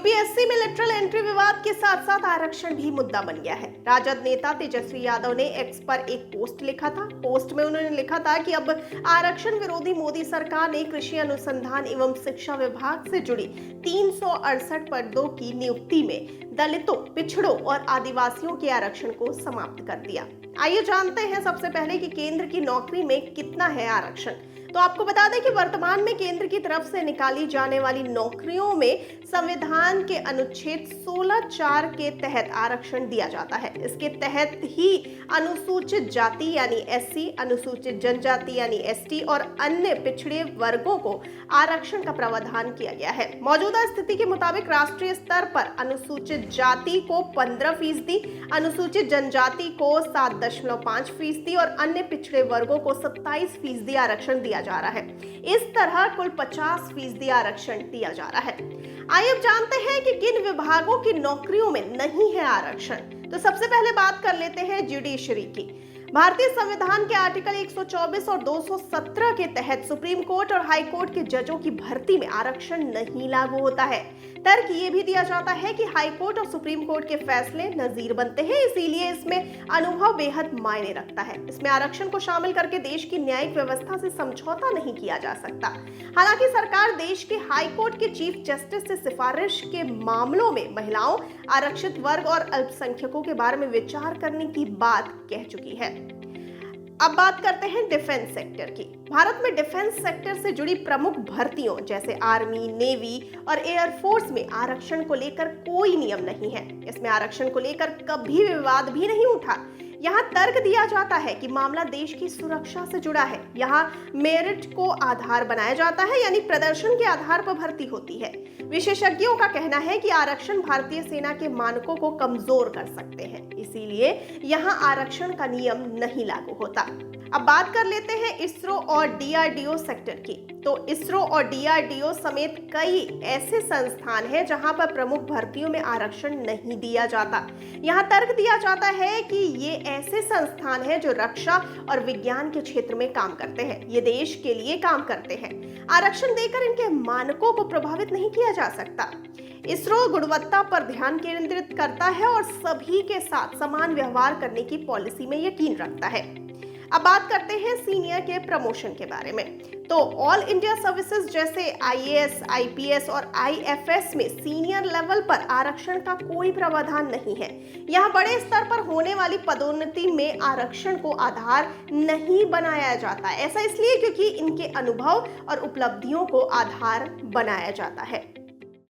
UPSC में lateral entry विवाद के साथ साथ आरक्षण भी मुद्दा बन गया है। राजद नेता तेजस्वी यादव ने एक्स पर एक पोस्ट लिखा था। पोस्ट में उन्होंने लिखा था कि अब आरक्षण विरोधी मोदी सरकार ने कृषि अनुसंधान एवं शिक्षा विभाग से जुड़ी 368 पदों की नियुक्ति में दलितों, पिछड़ों और आदिवासियों के आरक्षण को समाप्त कर दिया। आइए जानते हैं सबसे पहले कि केंद्र की नौकरी में कितना है आरक्षण। तो आपको बता दें कि वर्तमान में केंद्र की तरफ से निकाली जाने वाली नौकरियों में संविधान के अनुच्छेद 16(4) के तहत आरक्षण दिया जाता है। इसके तहत ही अनुसूचित जाति यानी एससी, अनुसूचित जनजाति यानी एसटी और अन्य पिछड़े वर्गों को आरक्षण का प्रावधान किया गया है। मौजूदा स्थिति के मुताबिक राष्ट्रीय स्तर पर अनुसूचित जाति को 15%, अनुसूचित जनजाति को 7.5% और अन्य पिछड़े वर्गों को 27% आरक्षण दिया जा रहा है। इस तरह कुल 50% आरक्षण दिया जा रहा है। आइए अब जानते हैं कि किन विभागों की नौकरियों में नहीं है आरक्षण। तो सबसे पहले बात कर लेते हैं जुडिशरी की। भारतीय संविधान के आर्टिकल 124 और 217 के तहत सुप्रीम कोर्ट और हाई कोर्ट के जजों की भर्ती में आरक्षण नहीं लागू होता है। तर्क ये भी दिया जाता है कि हाई कोर्ट और सुप्रीम कोर्ट के फैसले नजीर बनते हैं, इसीलिए इसमें अनुभव बेहद मायने रखता है। इसमें आरक्षण को शामिल करके देश की न्यायिक व्यवस्था से समझौता नहीं किया जा सकता। हालांकि सरकार देश के हाई कोर्ट के चीफ जस्टिस से सिफारिश के मामलों में महिलाओं, आरक्षित वर्ग और अल्पसंख्यकों के बारे में विचार करने की बात कह चुकी है। अब बात करते हैं डिफेंस सेक्टर की। भारत में डिफेंस सेक्टर से जुड़ी प्रमुख भर्तियों जैसे आर्मी, नेवी और एयरफोर्स में आरक्षण को लेकर कोई नियम नहीं है। इसमें आरक्षण को लेकर कभी विवाद भी नहीं उठा। यहाँ तर्क दिया जाता है कि मामला देश की सुरक्षा से जुड़ा है। यहाँ मेरिट को आधार बनाया जाता है, यानी प्रदर्शन के आधार पर भर्ती होती है। विशेषज्ञों का कहना है कि आरक्षण भारतीय सेना के मानकों को कमजोर कर सकते हैं, इसीलिए यहाँ आरक्षण का नियम नहीं लागू होता। अब बात कर लेते हैं इसरो और डीआरडीओ सेक्टर की। तो इसरो और डीआरडीओ समेत कई ऐसे संस्थान हैं जहां पर प्रमुख भर्तियों में आरक्षण नहीं दिया जाता। यहां तर्क दिया जाता है कि ये ऐसे संस्थान हैं जो रक्षा और विज्ञान के क्षेत्र में काम करते हैं, ये देश के लिए काम करते हैं। आरक्षण देकर इनके मानकों को प्रभावित नहीं किया जा सकता। इसरो गुणवत्ता पर ध्यान केंद्रित करता है और सभी के साथ समान व्यवहार करने की पॉलिसी में यकीन रखता है। अब बात करते हैं सीनियर के प्रमोशन के बारे में। तो ऑल इंडिया सर्विसेज जैसे आईएएस, आईपीएस और आईएफएस में सीनियर लेवल पर आरक्षण का कोई प्रावधान नहीं है। यहाँ बड़े स्तर पर होने वाली पदोन्नति में आरक्षण को आधार नहीं बनाया जाता। ऐसा इसलिए क्योंकि इनके अनुभव और उपलब्धियों को आधार बनाया जाता है।